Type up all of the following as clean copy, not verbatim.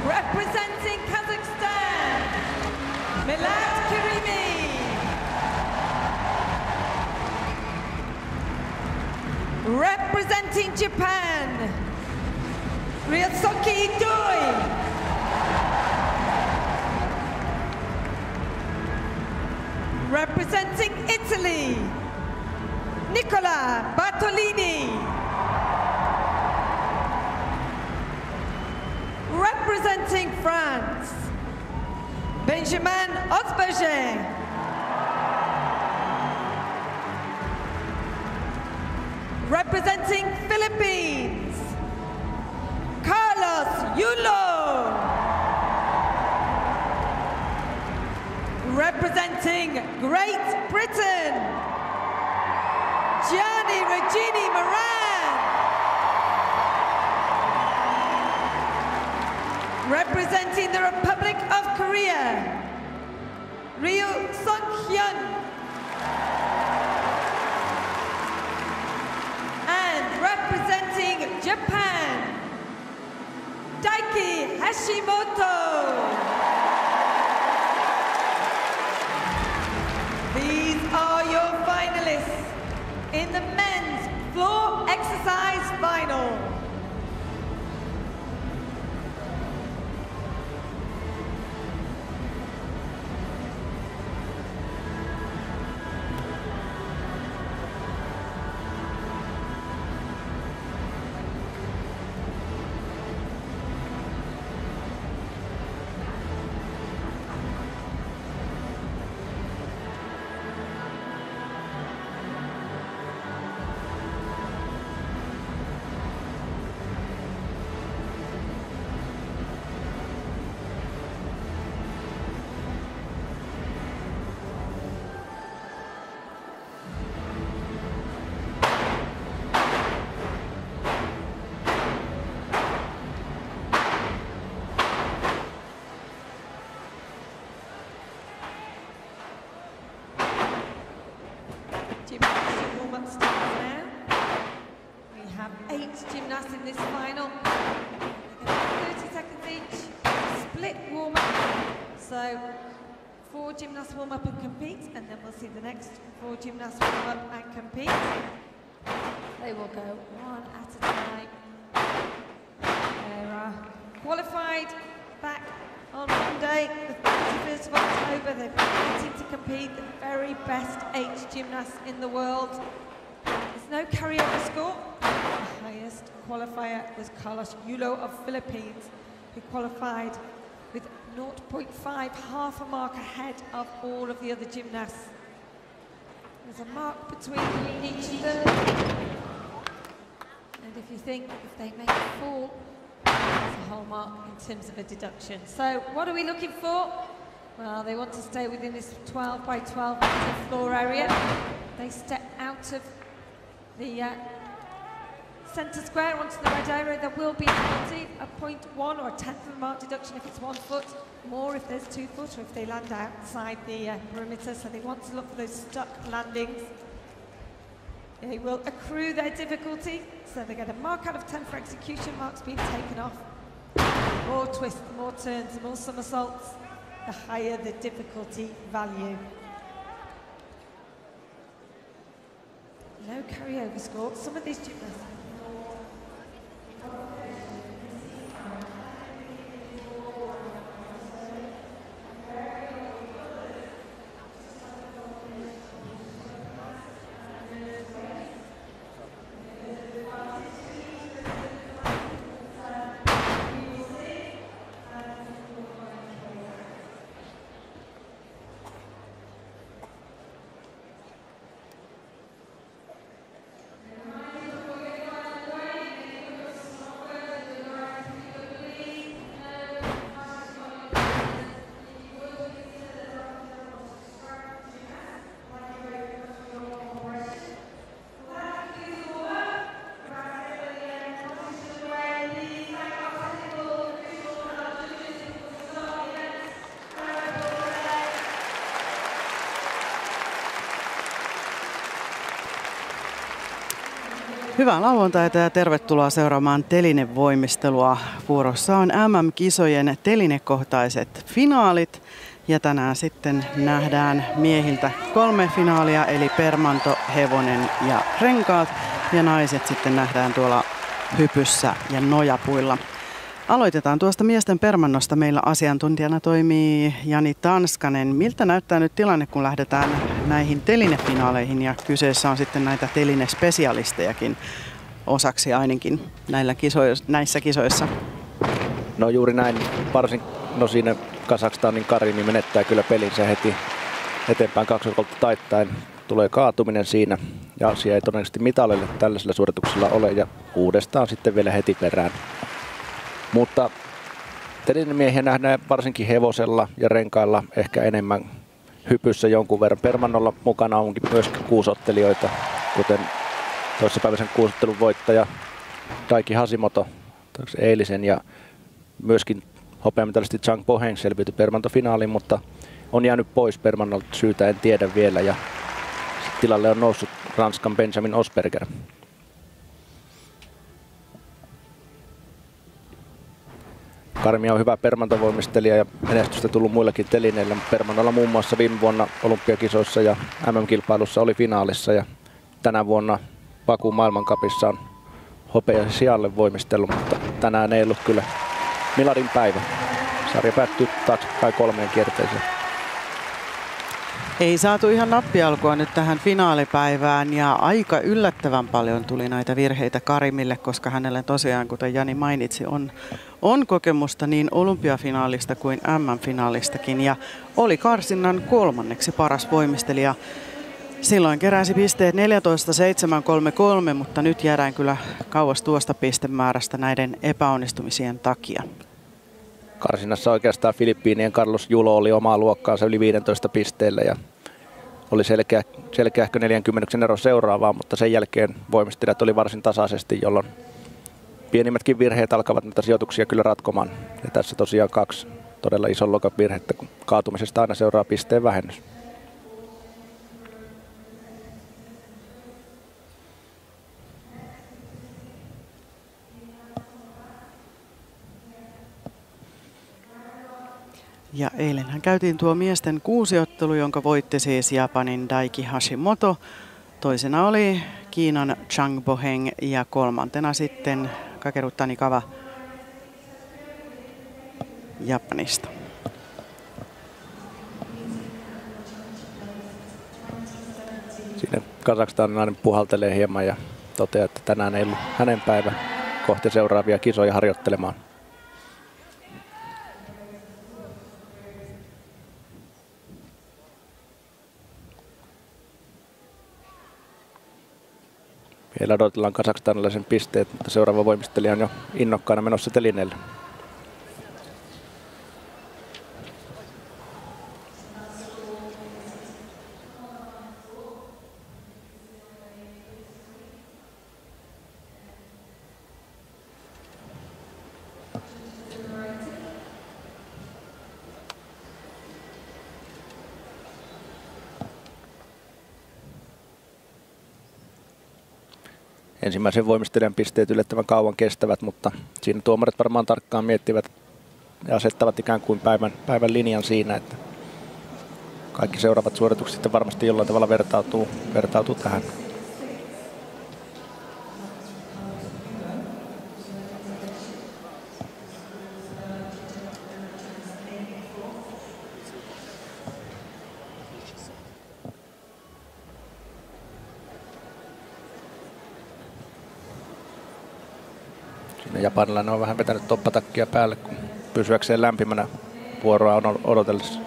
Representing Kazakhstan, Milad Karimi. Representing Japan, Ryosuke Doi. Representing Italy, Nicola Bartolini. Representing France, Benjamin Osberger. Representing Philippines, Carlos Yulo. Representing Great Britain, Gianni Regini Moran. Representing the Republic of Korea, Ryu Sung-hyun. And representing Japan, Daiki Hashimoto. These are your finalists in the men's floor exercise final. Gymnasts warm-up starts now. We have 8 gymnasts in this final. They're going to have 30 seconds each. Split warm-up. So 4 gymnasts warm up and compete, and then we'll see the next 4 gymnasts warm up and compete. They will go one at a time. They're qualified back on Monday, the 31st of October. They've been waiting to compete, the very best 8 gymnasts in the world. This There's no carryover score. The highest qualifier was Carlos Yulo of Philippines, who qualified with 0.5, half a mark ahead of all of the other gymnasts. There's a mark between each of them. And if you think if they make a fall, it's a whole mark in terms of a deduction. So what are we looking for? Well, they want to stay within this 12 by 12 meter floor area. They step out of the centre square onto the red area. There will be a penalty, a 0.1 or a tenth of a mark deduction if it's 1 foot, more if there's 2 foot, or if they land outside the perimeter. So they want to look for those stuck landings. They will accrue their difficulty, so they get a mark out of 10 for execution, marks being taken off. More twists, more turns, more somersaults, the higher the difficulty value. No carryover score. Some of these gymnasts. Hyvää lauantaita ja tervetuloa seuraamaan telinevoimistelua. Vuorossa on MM-kisojen telinekohtaiset finaalit ja tänään sitten nähdään miehiltä 3 finaalia eli permanto, hevonen ja renkaat ja naiset sitten nähdään tuolla hypyssä ja nojapuilla. Aloitetaan tuosta miesten permannosta. Meillä asiantuntijana toimii Jani Tanskanen. Miltä näyttää nyt tilanne, kun lähdetään näihin telinefinaaleihin ja kyseessä on sitten näitä telinespesialistejakin osaksi ainakin näissä kisoissa? No juuri näin. Siinä Kazakstanin Karimi menettää kyllä pelinsä heti eteenpäin 2 taittaen. Tulee kaatuminen siinä ja asia ei todennäköisesti mitalille tällaisella suorituksella ole ja uudestaan sitten vielä heti perään. Mutta telinemiehiä nähdään varsinkin hevosella ja renkailla ehkä enemmän, hypyssä jonkun verran. Permannolla mukana onkin myös kuusottelijoita, kuten toissapäiväisen kuusottelun voittaja Daiki Hashimoto eilisen ja myöskin hopeamitalisti Zhang Boheng selviytyi permantofinaaliin, mutta on jäänyt pois permannolta, syytä en tiedä vielä ja tilalle on noussut Ranskan Benjamin Osberger. Karmi on hyvä permantovoimistelija ja menestystä tullut muillakin telineillä. Permannolla muun muassa viime vuonna olympiakisoissa ja MM-kilpailussa oli finaalissa ja tänä vuonna Bakun maailmancupissa on hopean sijalle voimistellut, mutta tänään ei ollut kyllä miladin päivä. Sarja päättyy taaksepäin 3 kierteeseen. Ei saatu ihan nappialkua nyt tähän finaalipäivään ja aika yllättävän paljon tuli näitä virheitä Karimille, koska hänelle tosiaan, kuten Jani mainitsi, on kokemusta niin olympiafinaalista kuin MM-finaalistakin ja oli karsinnan 3. paras voimistelija. Silloin keräsi pisteet 14,733, mutta nyt jäädään kyllä kauas tuosta pistemäärästä näiden epäonnistumisien takia. Karsinnassa oikeastaan Filippiinien Carlos Yulo oli omaa luokkaansa yli 15 pisteellä ja oli selkeähkö 40 ero seuraavaa, mutta sen jälkeen voimistelijat oli varsin tasaisesti, jolloin pienimmätkin virheet alkavat näitä sijoituksia kyllä ratkomaan. Ja tässä tosiaan 2 todella ison luokan virhettä, kun kaatumisesta aina seuraa pisteen vähennys. Ja eilenhän käytiin tuo miesten 6-ottelu, jonka voitti siis Japanin Daiki Hashimoto. Toisena oli Kiinan Zhang Boheng ja 3. sitten Kakeru Tanikawa Japanista. Siinä kazakstanilainen puhaltelee hieman ja toteaa, että tänään ei ollut hänen päivä, kohti seuraavia kisoja harjoittelemaan. Vielä odotellaan kazakstanilaisen pisteet, mutta seuraava voimistelija on jo innokkaana menossa telineelle. Ensimmäisen voimistelijan pisteet yllättävän kauan kestävät, mutta siinä tuomarit varmaan tarkkaan miettivät ja asettavat ikään kuin päivän linjan siinä, että kaikki seuraavat suoritukset sitten varmasti jollain tavalla vertautuu tähän. Japanilainen on vähän vetänyt toppatakkia päälle, kun pysyäkseen lämpimänä vuoroa on odotellessa.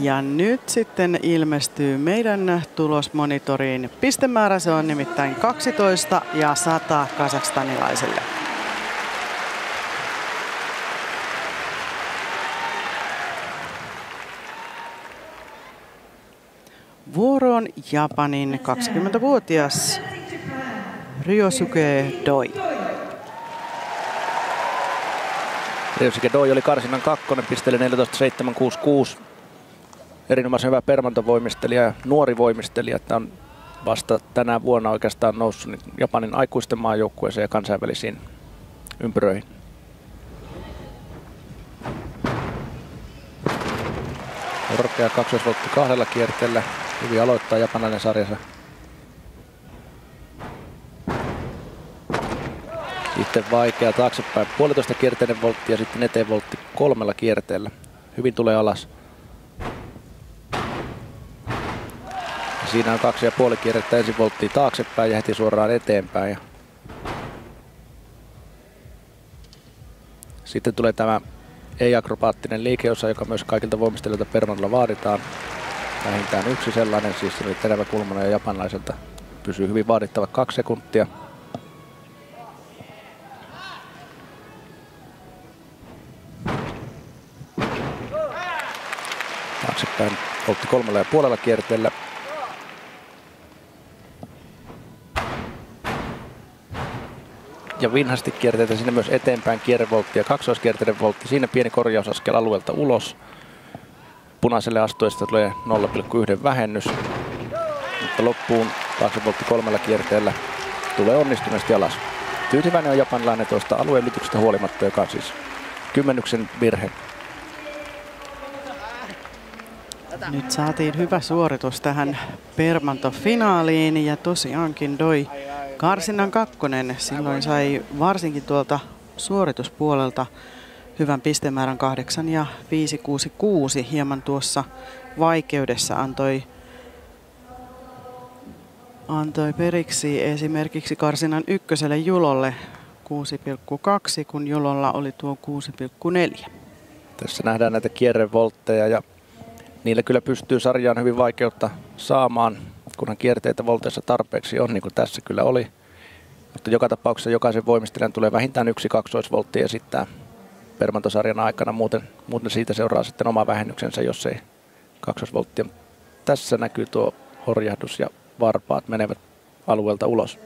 Ja nyt sitten ilmestyy meidän tulosmonitoriin pistemäärä. Se on nimittäin 12 ja 100 kazakstanilaiselle. Vuoroon Japanin 20-vuotias Ryosuke Doi. Ryosuke Doi oli karsinnan kakkonen, pisteeli 14.766. Erinomaisen hyvä permantovoimistelija ja nuori voimistelija, että on vasta tänä vuonna oikeastaan noussut Japanin aikuisten maajoukkueeseen ja kansainvälisiin ympyröihin. Korkea 2 voltti 2 kierteellä. Hyvin aloittaa japanilainen sarjansa. Sitten vaikea taaksepäin 1,5 kierteinen voltti ja sitten eteen voltti 3 kierteellä. Hyvin tulee alas. Ja siinä on 2,5 kierrettä ensin volttia taaksepäin ja heti suoraan eteenpäin. Sitten tulee tämä ei-akrobaattinen liikeosa, joka myös kaikilta voimistelijoilta permannolla vaaditaan. Vähintään yksi sellainen, siis se oli terävä kulmanen ja japanilaiselta pysyy hyvin vaadittava 2 sekuntia. Taaksepäin voltti 3,5 kierteellä. Ja vinhasti kierteitä sinne myös eteenpäin kierrevoltti ja kaksoiskierteinen voltti. Siinä pieni korjausaskel alueelta ulos. Punaiselle astuessa tulee 0,1 vähennys. Mutta loppuun taakse voltti 3 kierteellä tulee onnistuneesti alas. Tyytyväinen on japanilainen tuosta alueen ylityksestä huolimatta, joka on siis 10 virhe. Nyt saatiin hyvä suoritus tähän permantofinaaliin ja tosiaankin Doi karsinnan kakkonen. Silloin sai varsinkin tuolta suorituspuolelta hyvän pistemäärän 8 ja 5,66. Hieman tuossa vaikeudessa antoi periksi esimerkiksi karsinnan ykköselle Julolle 6,2, kun Julolla oli tuo 6,4. Tässä nähdään näitä kierrevoltteja ja niillä kyllä pystyy sarjaan hyvin vaikeutta saamaan, kunhan kierteitä volteissa tarpeeksi on, niin kuin tässä kyllä oli. Mutta joka tapauksessa jokaisen voimistelijan tulee vähintään 1 kaksoisvoltti esittää permantosarjan aikana. Muuten siitä seuraa sitten oma vähennyksensä, jos ei kaksoisvolttia. Tässä näkyy tuo horjahdus ja varpaat menevät alueelta ulos.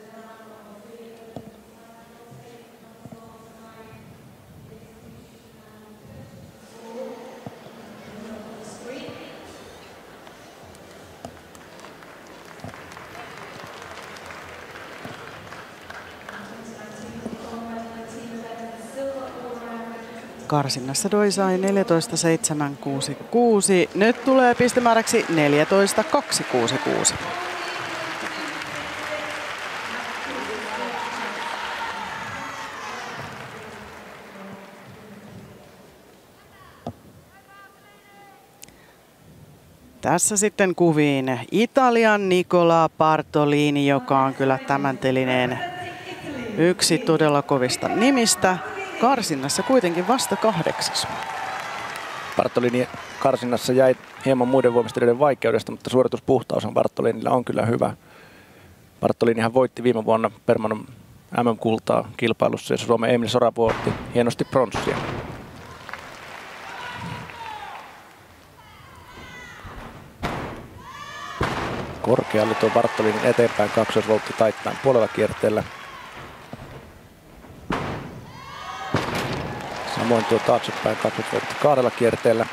Karsinnassa Doi sai 14,766. Nyt tulee pistemääräksi 14,266. Tässä sitten kuviin Italian Nicola Bartolini, joka on kyllä tämän telineen yksi todella kovista nimistä. Karsinnassa kuitenkin vasta 8. Bartolini karsinnassa jäi hieman muiden voimistelijoiden vaikeudesta, mutta suorituspuhtaus on Bartolinilla on kyllä hyvä. Bartolinihan voitti viime vuonna Permannon MM-kultaa kilpailussa ja Suomen Emil Sorapuo otti hienosti pronssia. Korkealle tuo Bartolinin eteenpäin kaksoisvoltti taittaen puolella kierteellä. Samoin tuo taaksepäin kaksoisvoltti 2 kierteellä.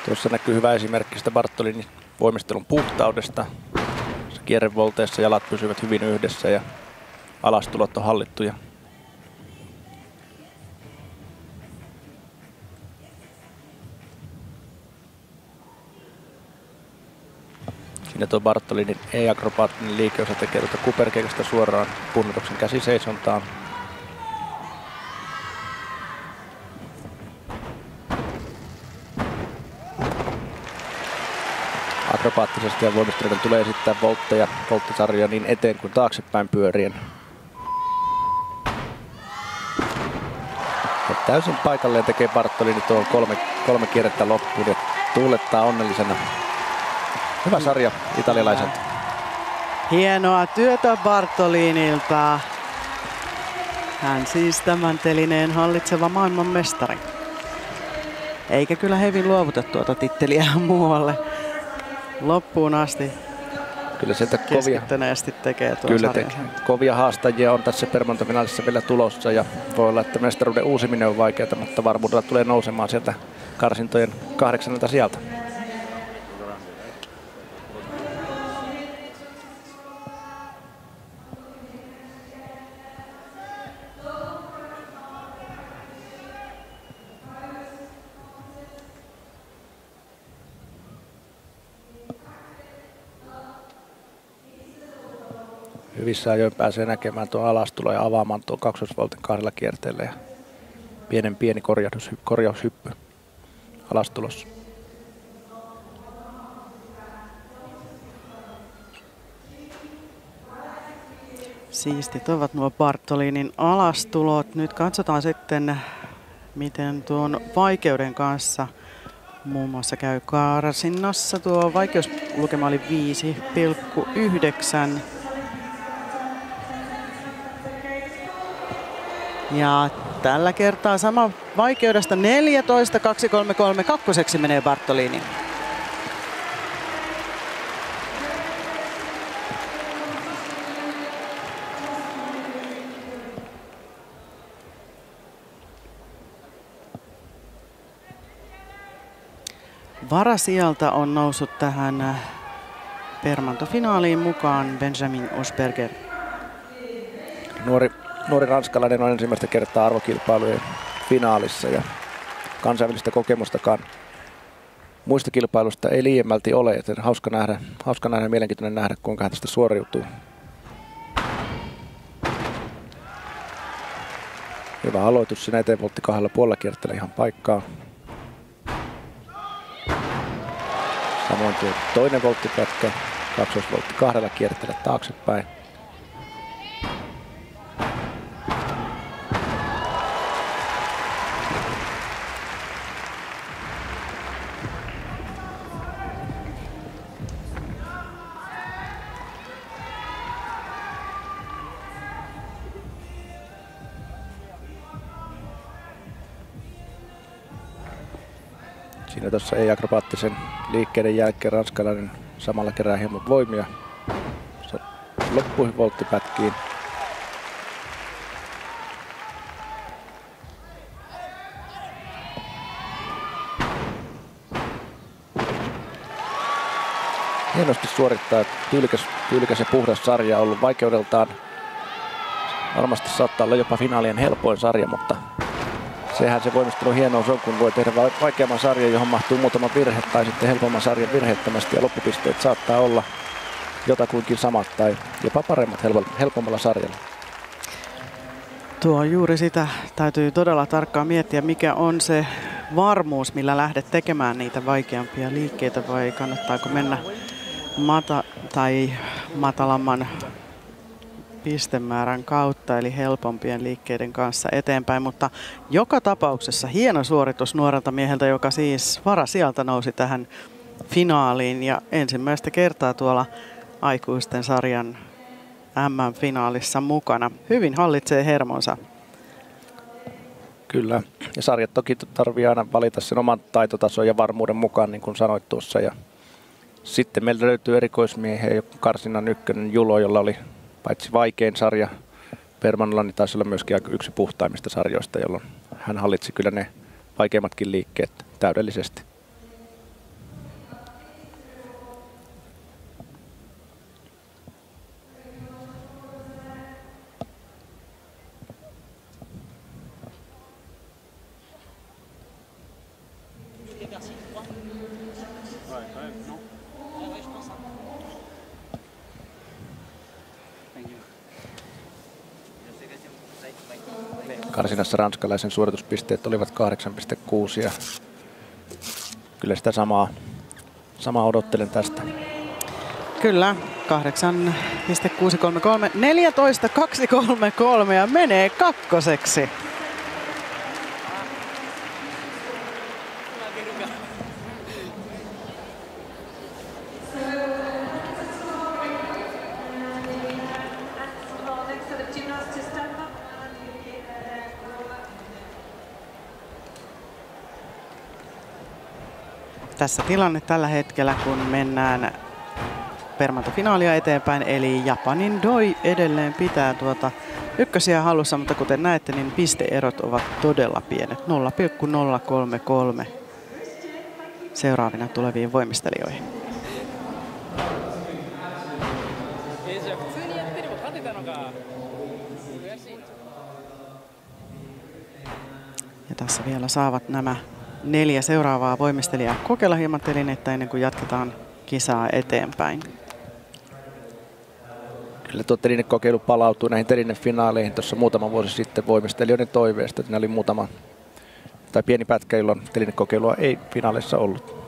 Tuossa näkyy hyvä esimerkki sitä Bartolinin voimistelun puhtaudesta. Kierrevolteissa jalat pysyvät hyvin yhdessä ja alastulot on hallittuja. Siinä tuo Bartolinin ei-akrobaattinen liike, jossa tekee tuota kuperkeikasta suoraan punneruksen käsiseisontaan. Akrobaattisesti ja voimistelijoiden tulee esittää voltteja, volttisarjoja niin eteen kuin taaksepäin pyörien. Ja täysin paikalleen tekee Bartolini tuon kolme kierrettä loppuun ja tuulettaa onnellisena. Hyvä sarja italialaiselta. Hienoa työtä Bartolinilta. Hän siis tämän telineen hallitseva maailmanmestari. Eikä kyllä hevin luovuta tuota titteliä muualle. Loppuun asti kyllä sieltä keskittyneesti tekee tuon sarjan. Kovia haastajia on tässä Permanto-finaalissa vielä tulossa ja voi olla, että mestaruuden uusiminen on vaikeaa, mutta varmuudella tulee nousemaan sieltä karsintojen 8. sieltä. Hyvissä ajoin pääsee näkemään tuon alastulo ja avaamaan tuon kaksoisvoltin 2 kierteellä ja pieni korjaushyppy alastulossa. Siistit ovat nuo Bartolinin alastulot. Nyt katsotaan sitten, miten tuon vaikeuden kanssa muun muassa käy karsinnassa. Tuo vaikeuslukema oli 5,9. Ja tällä kertaa sama vaikeudesta 14,233. Kakkoseksi menee Bartolini. Varasijalta on noussut tähän Permanto-finaaliin mukaan Benjamin Osberger. Nuori ranskalainen on ensimmäistä kertaa arvokilpailujen finaalissa ja kansainvälistä kokemustakaan muista kilpailusta ei liiemmälti ole, joten hauska nähdä ja mielenkiintoinen nähdä, kuinka hän tästä suoriutuu. Hyvä aloitus siinä eteen, voltti 2,5 kierteellä ihan paikkaa. Samoin tuo toinen volttipätkä, kaksoisvoltti 2 kierteellä taaksepäin. Siinä tuossa ei-akrobaattisen liikkeiden jälkeen ranskalainen samalla kerää hieman voimia loppuihin volttipätkiin. Hienosti suorittaa, tyylikäs ja puhdas sarja, ollut vaikeudeltaan. Varmasti saattaa olla jopa finaalien helpoin sarja, mutta sehän se voimistelun hienous on, kun voi tehdä vaikeamman sarjan, johon mahtuu muutama virhe, tai sitten helpomman sarjan virheettömästi, ja loppupisteet saattaa olla jotakuinkin samat tai jopa paremmat helpommalla sarjalla. Tuo on juuri sitä. Täytyy todella tarkkaan miettiä, mikä on se varmuus, millä lähdet tekemään niitä vaikeampia liikkeitä, vai kannattaako mennä matalamman pistemäärän kautta, eli helpompien liikkeiden kanssa eteenpäin. Mutta joka tapauksessa hieno suoritus nuorelta mieheltä, joka siis varasijalta nousi tähän finaaliin ja ensimmäistä kertaa tuolla aikuisten sarjan MM-finaalissa mukana. Hyvin hallitsee hermonsa. Kyllä, ja sarjat toki tarvii aina valita sen oman taitotason ja varmuuden mukaan, niin kuin sanoit tuossa. Ja sitten meiltä löytyy erikoismiehiä, karsinnan ykkönen Julo, jolla oli paitsi vaikein sarja Permanolla, niin taisi olla myöskin yksi puhtaimmista sarjoista, jolloin hän hallitsi kyllä ne vaikeimmatkin liikkeet täydellisesti. Karsinassa ranskalaisen suorituspisteet olivat 8,6 ja kyllä sitä samaa odottelen tästä. Kyllä, 8,633, 14,233 ja menee kakkoseksi. Tässä tilanne tällä hetkellä, kun mennään permantofinaalia eteenpäin, eli Japanin Doi edelleen pitää tuota ykkösiä hallussa, mutta kuten näette, niin pisteerot ovat todella pienet, 0,033 seuraavina tuleviin voimistelijoihin. Ja tässä vielä saavat nämä 4 seuraavaa voimistelijaa kokeilla hieman telinettä ennen kuin jatketaan kisaa eteenpäin. Kyllä tuo telinekokeilu palautui näihin telinefinaaleihin tuossa muutama vuosi sitten voimistelijoiden toiveesta. Siinä oli pieni pätkä, jolloin telinekokeilua ei finaaleissa ollut.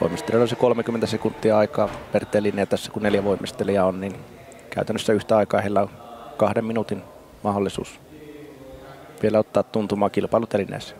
Voimistelijoilla olisi 30 sekuntia aikaa per teline, ja tässä kun 4 voimistelijaa on, niin käytännössä yhtä aikaa heillä on 2 minuutin mahdollisuus vielä ottaa tuntumaa kilpailutelineessä.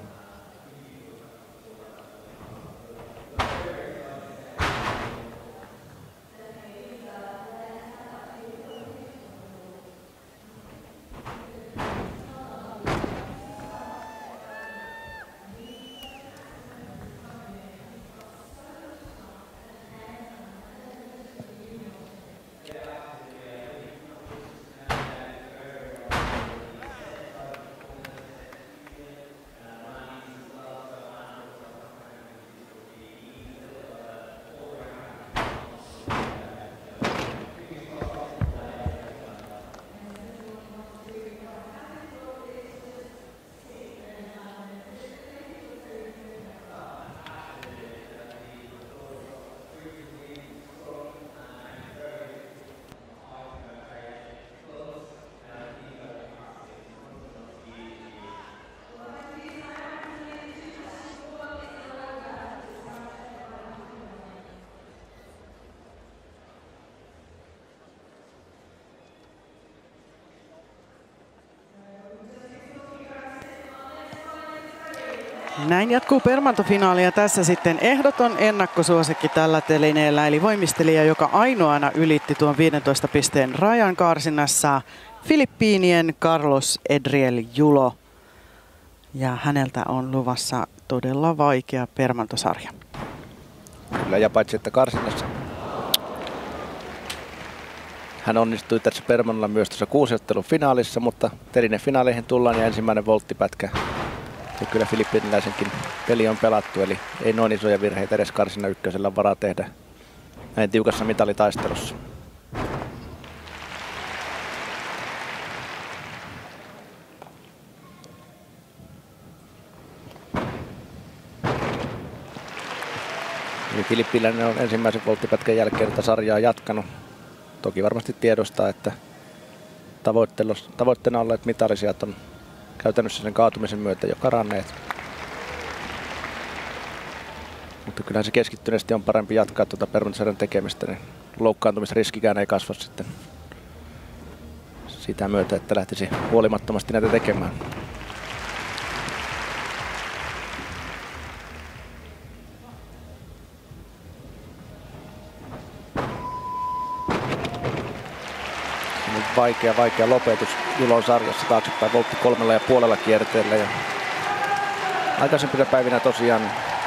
Näin jatkuu permantofinaali ja tässä sitten ehdoton ennakkosuosikki tällä telineellä, eli voimistelija, joka ainoana ylitti tuon 15 pisteen rajan karsinnassa, Filippiinien Carlos Edriel Julo. Ja häneltä on luvassa todella vaikea permantosarja. Kyllä, ja paitsi että karsinnassa hän onnistui tässä permannolla myös tuossa 6-ottelun finaalissa, mutta telinefinaaleihin tullaan ja ensimmäinen volttipätkä. Ja kyllä filippiiniläisenkin peli on pelattu, eli ei noin isoja virheitä edes karsinnan ykkösellä varaa tehdä näin tiukassa mitalitaistelussa. Eli Filippiläinen on ensimmäisen volttipätkän jälkeen tätä sarjaa jatkanut. Toki varmasti tiedostaa, että tavoitteena olleet mitalisijat on käytännössä sen kaatumisen myötä jo karanneet. Mutta kyllähän se keskittyneesti on parempi jatkaa tuota permantasarjan tekemistä, niin loukkaantumisriskikään ei kasva sitten sitä myötä, että lähtisi huolimattomasti näitä tekemään. Vaikea lopetus Julon sarjassa taaksepäin voltti 3,5 kierteellä. Ja aikaisempina päivinä tosiaan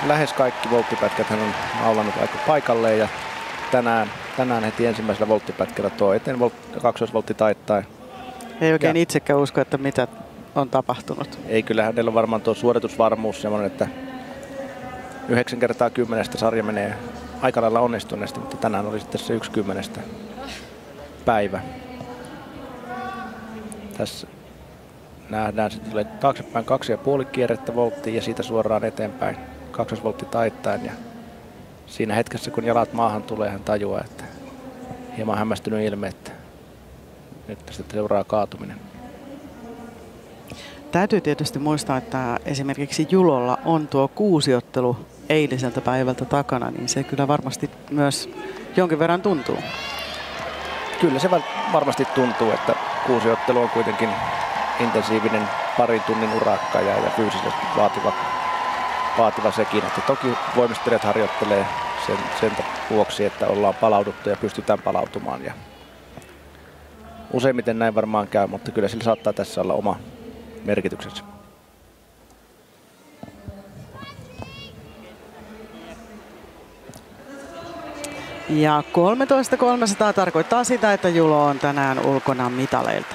lähes kaikki volttipätkät hän on naulannut aika paikalleen ja tänään heti ensimmäisellä volttipätkällä tuo eteen kaksoisvoltti taittain. Ei oikein itsekään usko, että mitä on tapahtunut. Ei, kyllä hänellä on varmaan tuo suoritusvarmuus semmoinen, että 9 kertaa 10 sarja menee aika lailla onnistuneesti, mutta tänään oli sitten se 1/10 päivä. Tässä nähdään, että tulee taaksepäin 2,5 kierrettä volttiin ja siitä suoraan eteenpäin kaksosvoltti taittain. Ja siinä hetkessä, kun jalat maahan tulee, hän tajuaa, että hieman hämmästynyt ilme, että nyt tästä seuraa kaatuminen. Täytyy tietysti muistaa, että esimerkiksi Julolla on tuo 6 ottelu eiliseltä päivältä takana, niin se kyllä varmasti myös jonkin verran tuntuu. Kyllä se varmasti tuntuu, että 6 ottelu on kuitenkin intensiivinen parin tunnin urakka ja fyysisesti vaativa sekin. Että toki voimistelijat harjoittelee sen vuoksi, että ollaan palauduttu ja pystytään palautumaan. Ja useimmiten näin varmaan käy, mutta kyllä sillä saattaa tässä olla oma merkityksensä. Ja 13.300 tarkoittaa sitä, että Julo on tänään ulkona mitaleilta.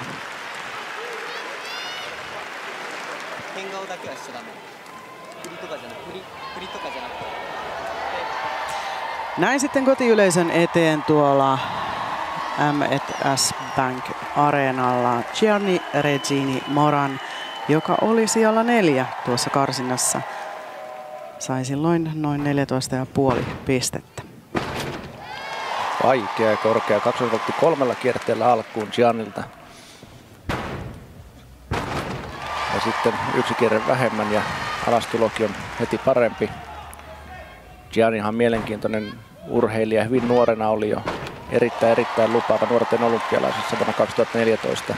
Näin sitten kotiyleisön eteen tuolla M&S Bank Areenalla Gianni Regini Moran, joka oli sijalla 4 tuossa karsinnassa. Sai silloin noin 14,5 pistettä. Vaikea ja korkea. 2,3 kierteellä alkuun Giannilta. Ja sitten 1 kierre vähemmän ja alastulokin on heti parempi. Giannihan mielenkiintoinen urheilija. Hyvin nuorena oli jo erittäin lupaava nuorten olympialaisissa vuonna 2014.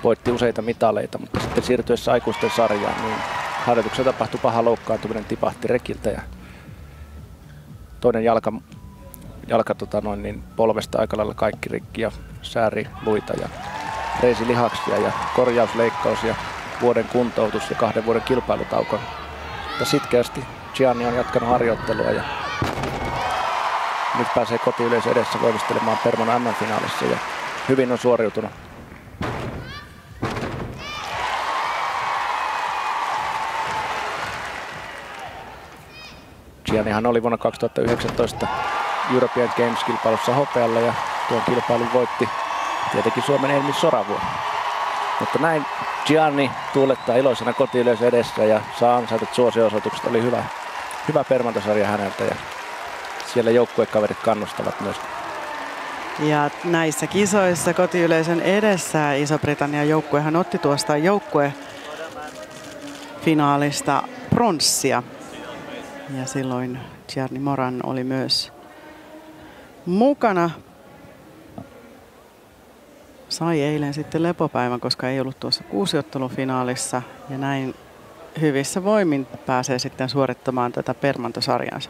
Voitti useita mitaleita, mutta sitten siirtyessä aikuisten sarjaan, niin harjoituksessa tapahtui paha loukkaantuminen, tipahti rekiltä ja toinen jalka polvesta aika lailla kaikki rikki ja sääri luita ja reisi lihaksia ja korjausleikkaus ja vuoden kuntoutus ja 2 vuoden kilpailutauko. Mutta sitkeästi Gianni on jatkanut harjoittelua ja nyt pääsee kotiyleisö edessä voimistelemaan Permon MM-finaalissa ja hyvin on suoriutunut. Giannihan oli vuonna 2019 European Games-kilpailussa hopealla ja tuon kilpailun voitti tietenkin Suomen Elmi Soravuo. Mutta näin Gianni tuulettaa iloisena kotiyleisö edessä ja saa ansaitut suosio-osoitukset. Oli hyvä permantasarja häneltä ja siellä joukkuekaverit kannustavat myös. Ja näissä kisoissa kotiyleisön edessä Iso-Britannian joukkuehan otti tuosta joukkuefinaalista pronssia. Ja silloin Gianni Moran oli myös mukana. Sai eilen sitten lepopäivän, koska ei ollut tuossa 6-ottelufinaalissa. Ja näin hyvissä voimin pääsee sitten suorittamaan tätä permantosarjansa.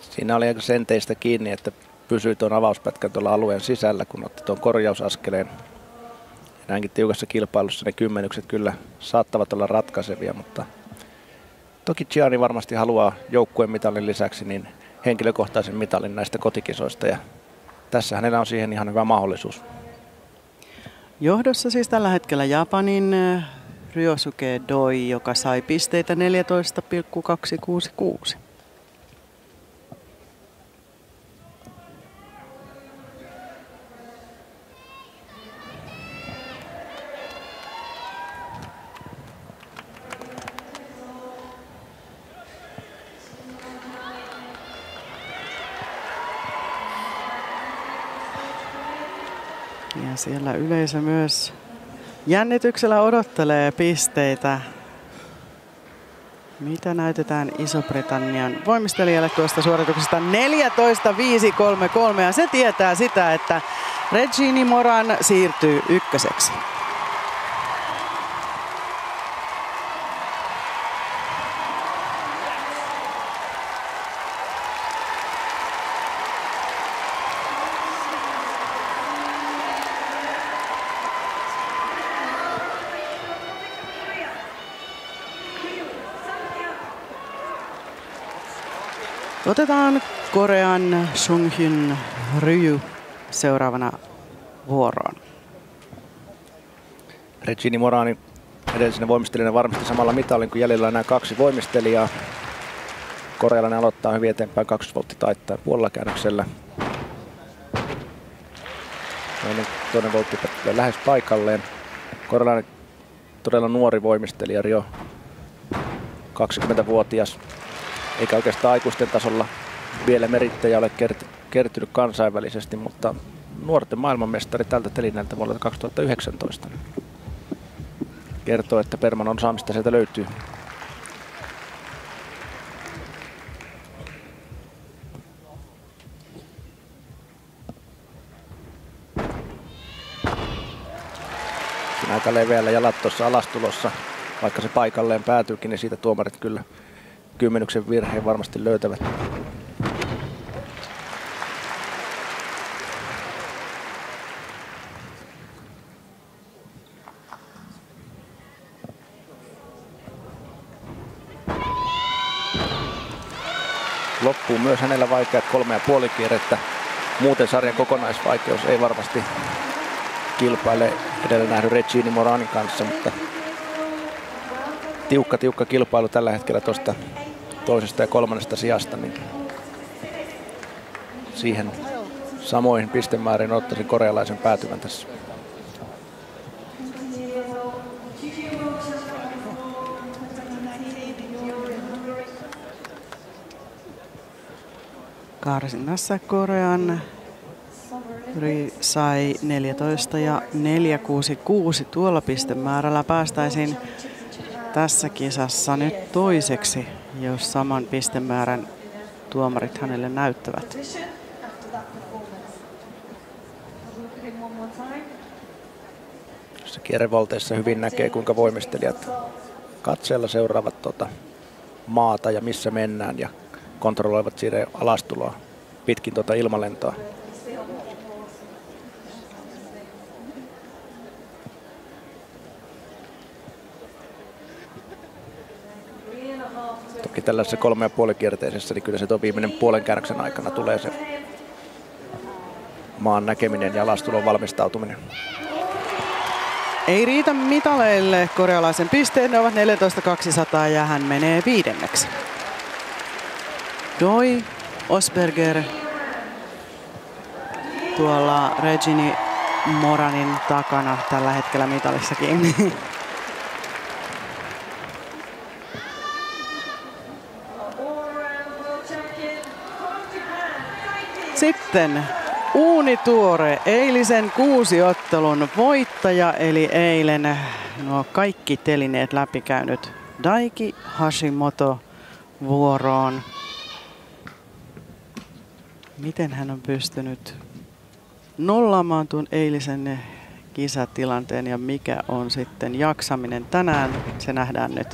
Siinä oli aika senteistä kiinni, että pysyi tuon avauspätkän tuolla alueen sisällä, kun otti tuon korjausaskeleen. Ja näinkin tiukassa kilpailussa ne 10 kyllä saattavat olla ratkaisevia, mutta toki Gianni varmasti haluaa joukkueen mitalin lisäksi niin henkilökohtaisen mitalin näistä kotikisoista ja tässä hänellä on siihen ihan hyvä mahdollisuus. Johdossa siis tällä hetkellä Japanin Ryosuke Doi, joka sai pisteitä 14,266. Ja siellä yleisö myös jännityksellä odottelee pisteitä. Mitä näytetään Iso-Britannian voimistelijalle tuosta suorituksesta? 14.533 ja se tietää sitä, että Regine Moran siirtyy ykköseksi. Otetaan Korean Sunghyun Ryu seuraavana vuoroon. Regine Moranin edellisenä voimistelijana varmasti samalla mitalin kuin jäljellä enää 2 voimistelijaa. Korealainen aloittaa hyvin eteenpäin 20 voltti taittaa puolella käännöksellä. Toinen voltti lähes paikalleen. Korealainen todella nuori voimistelija, Rio 20-vuotias. Eikä oikeastaan aikuisten tasolla vielä merittäjä ole kertynyt kansainvälisesti, mutta nuorten maailmanmestari tältä telineeltä vuodelta 2019 kertoo, että perman osaamista sieltä löytyy. Aika leveällä jalat tuossa alastulossa, vaikka se paikalleen päätyykin, niin siitä tuomarit kyllä kymmenyksen virheen varmasti löytävät. Loppuu myös hänellä vaikeat 3,5 kierrettä. Muuten sarjan kokonaisvaikeus ei varmasti kilpaile edellä nähdyn Regine Moranin kanssa, mutta tiukka kilpailu tällä hetkellä tuosta toisesta ja kolmannesta sijasta, niin siihen samoihin pistemääriin ottaisin korealaisen päätyvän tässä. Karsinnassa Korean Ri sai 14 ja 466. Tuolla pistemäärällä päästäisiin tässä kisassa nyt toiseksi, jos saman pistemäärän tuomarit hänelle näyttävät. Tässä kierrevolteissa hyvin näkee, kuinka voimistelijat katseella seuraavat maata ja missä mennään ja kontrolloivat siitä alastuloa pitkin ilmalentoa. Toki tällaisessa 3,5 kierteisessä, niin kyllä se tuo viimeinen puolen käännöksen aikana tulee se maan näkeminen ja alastulon valmistautuminen. Ei riitä mitaleille korealaisen pisteen, ne ovat 14.200 ja hän menee viidenneksi. Doi Osberger tuolla Regine Moranin takana tällä hetkellä mitalissakin. Sitten uunituore eilisen 6 ottelun voittaja, eli eilen nuo kaikki telineet läpikäynyt Daiki Hashimoto vuoroon. Miten hän on pystynyt nollaamaan tuon eilisen kisatilanteen ja mikä on sitten jaksaminen tänään, se nähdään nyt.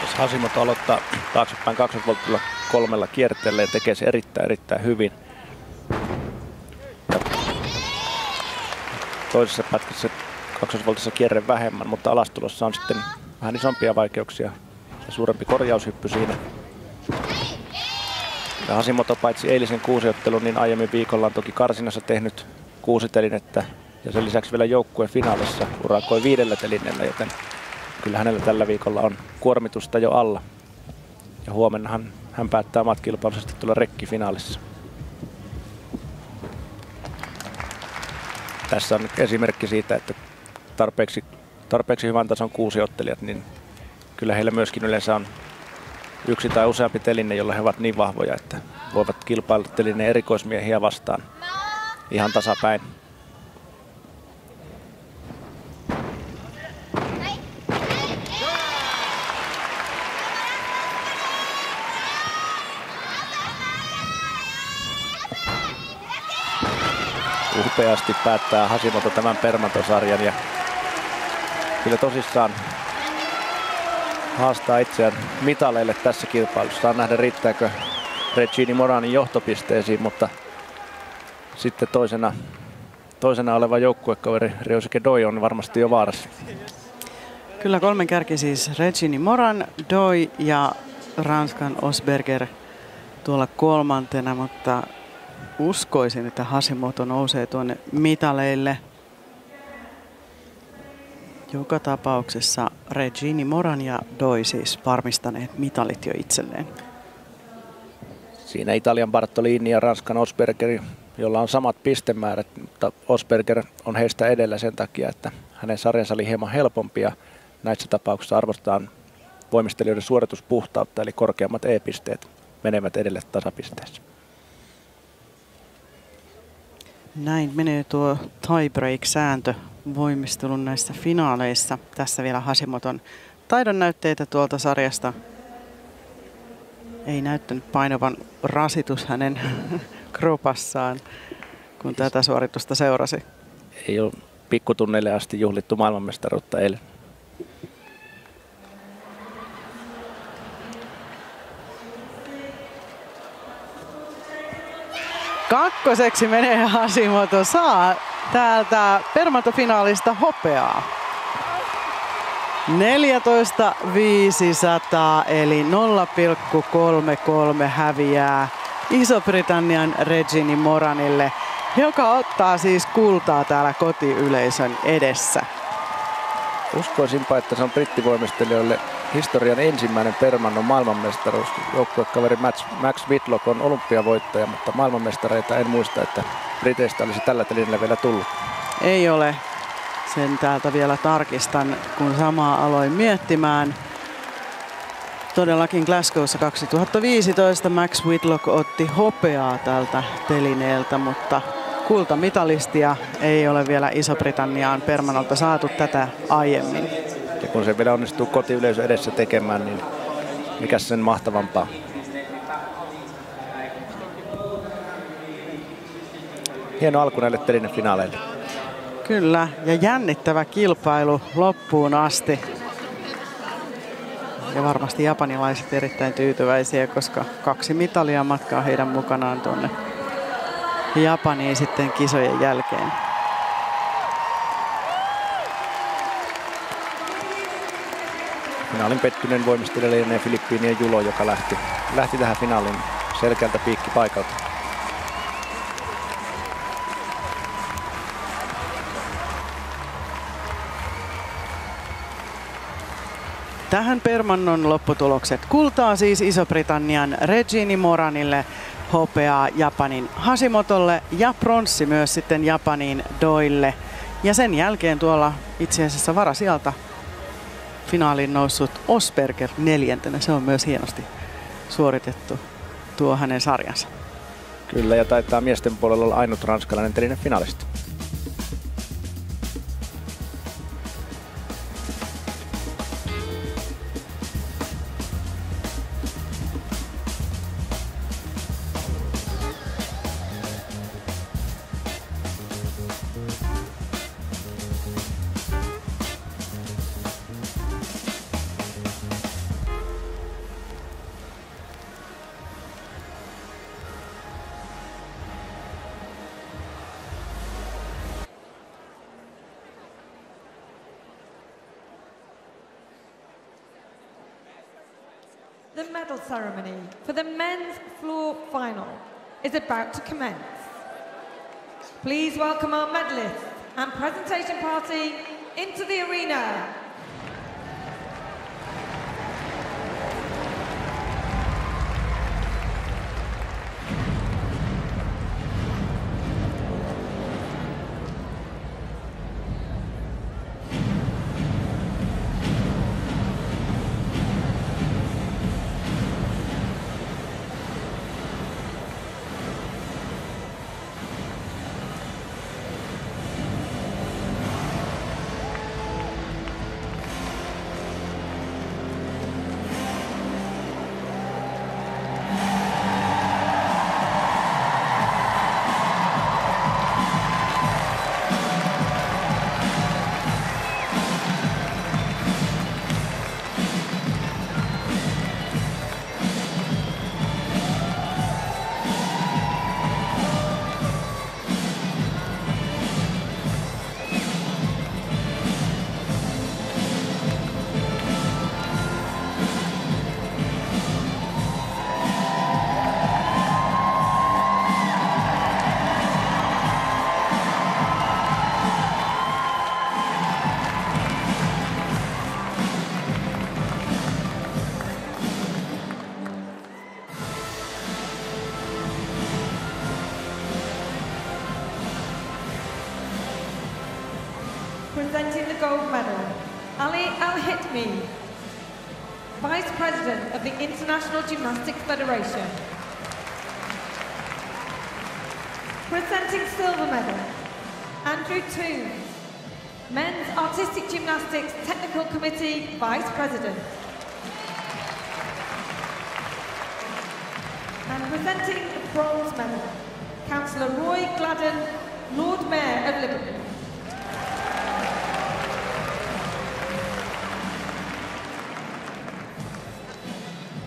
Jos Hashimoto aloittaa taaksepäin 20 voltilla 3 kierteellä ja tekee se erittäin hyvin. Ja toisessa pätkässä 20 voltissa kierre vähemmän, mutta alastulossa on sitten vähän isompia vaikeuksia ja suurempi korjaushyppy siinä. Ja Hashimoto paitsi eilisen 6 ottelun, niin aiemmin viikolla on toki karsinnassa tehnyt 6 telinettä ja sen lisäksi vielä joukkueen finaalissa urakoi 5 telineellä, joten kyllä hänellä tällä viikolla on kuormitusta jo alla. Ja huomenna hän päättää omat kilpailunsa sitten tulla rekkifinaalissa. Tässä on esimerkki siitä, että tarpeeksi hyvän tason 6 ottelijat, niin kyllä heillä myöskin yleensä on yksi tai useampi teline, jolla he ovat niin vahvoja, että voivat kilpailla telineen erikoismiehiä vastaan ihan tasapäin. Upeasti päättää Hashimoto tämän Permanto-sarjan ja kyllä tosissaan haastaa itseään mitaleille tässä kilpailussa. Saa nähdä, riittääkö Regini Moranin johtopisteisiin, mutta sitten toisena oleva joukkuekaveri Ryosuke Doi on varmasti jo vaarassa. Kyllä kolmen kärki siis Regini Moran, Doi ja Ranskan Osberger tuolla kolmantena, mutta uskoisin, että Hashimoto nousee tuonne mitaleille. Joka tapauksessa Regini Moran ja Doi siis varmistaneet mitalit jo itselleen. Siinä Italian Bartolini ja Ranskan Osberger, jolla on samat pistemäärät, mutta Osberger on heistä edellä sen takia, että hänen sarjansa oli hieman helpompi ja näissä tapauksissa arvostetaan voimistelijoiden suorituspuhtautta, eli korkeammat E-pisteet menevät edelle tasapisteessä. Näin menee tuo tiebreak-sääntö voimistelun näissä finaaleissa. Tässä vielä Hashimoton taidon näytteitä tuolta sarjasta. Ei näyttänyt painavan rasitus hänen kropassaan, kun tätä suoritusta seurasi. Ei ole pikkutunneille asti juhlittu maailmanmestaruutta eilen. Kakkoseksi menee Hashimoto, saa täältä Permanto-finaalista hopeaa. 14.500 eli 0,33 häviää Iso-Britannian Regini Moranille, joka ottaa siis kultaa täällä kotiyleisön edessä. Uskoisinpa, että se on brittivoimistelijoille historian ensimmäinen Permannon maailmanmestaruus. Joukkuekaveri Max Whitlock on olympiavoittaja, mutta maailmanmestareita en muista, että Briteistä olisi tällä telineellä vielä tullut. Ei ole. Sen täältä vielä tarkistan, kun samaa aloin miettimään. Todellakin Glasgowssa 2015 Max Whitlock otti hopeaa tältä telineeltä, mutta kultamitalistia ei ole vielä Iso-Britanniaan Permannolta saatu tätä aiemmin. Ja kun se vielä onnistuu kotiyleisö edessä tekemään, niin mikäs sen mahtavampaa. Hieno alku näille telinefinaaleille. Kyllä, ja jännittävä kilpailu loppuun asti. Ja varmasti japanilaiset erittäin tyytyväisiä, koska 2 mitalia matkaa heidän mukanaan tuonne Japaniin sitten kisojen jälkeen. Finaalin pettyneen voimistelija lienee Filippiinien Julo, joka lähti tähän finaaliin selkeältä piikkipaikalta. Tähän Permannon lopputulokset. Kultaa siis Iso-Britannian Regini Moranille, hopeaa Japanin Hashimotolle ja pronssi myös sitten Japanin Doille. Ja sen jälkeen tuolla itse asiassa varasijalta finaaliin noussut Osberger 4. Se on myös hienosti suoritettu tuo hänen sarjansa. Kyllä, ja taitaa miesten puolella olla ainut ranskalainen telinefinalisti. The medal ceremony for the men's floor final is about to commence. Please welcome our medalists and presentation party into the arena. presenting the gold medal, Ali Al-Hitmi, Vice President of the International Gymnastics Federation. Presenting silver medal, Andrew Toombs, Men's Artistic Gymnastics Technical Committee Vice President. And presenting the bronze medal, Councillor Roy Gladden, Lord Mayor of Liverpool.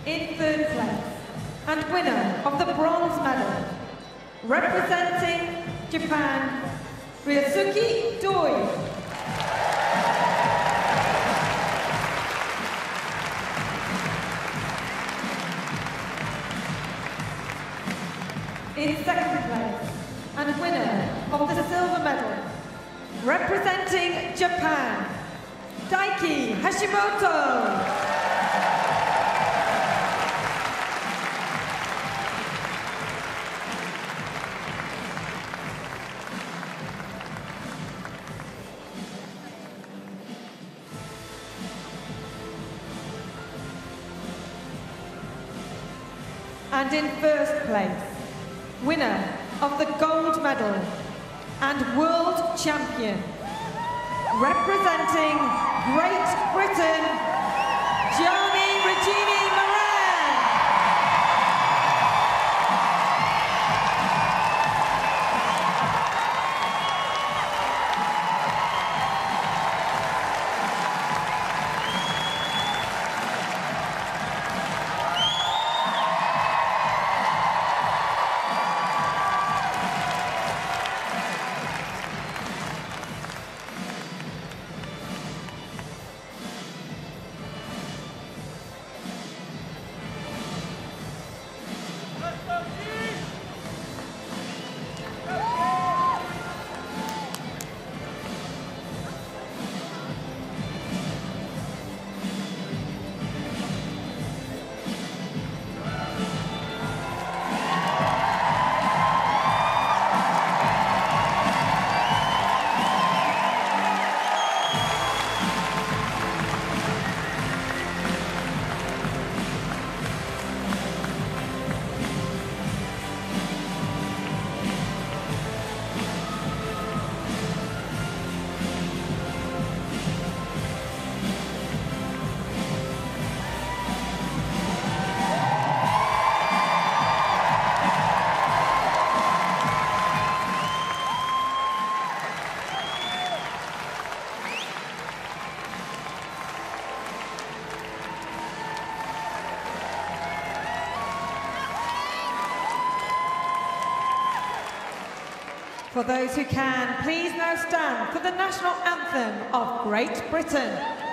In third place, and winner of the bronze medal, representing Japan, Ryosuke Doi. In second place, and winner of the silver medal, representing Japan, Daiki Hashimoto. And in first place, winner of the gold medal and world champion, representing Great Britain, Gianni Regini Moran. For those who can, please now stand for the national anthem of Great Britain.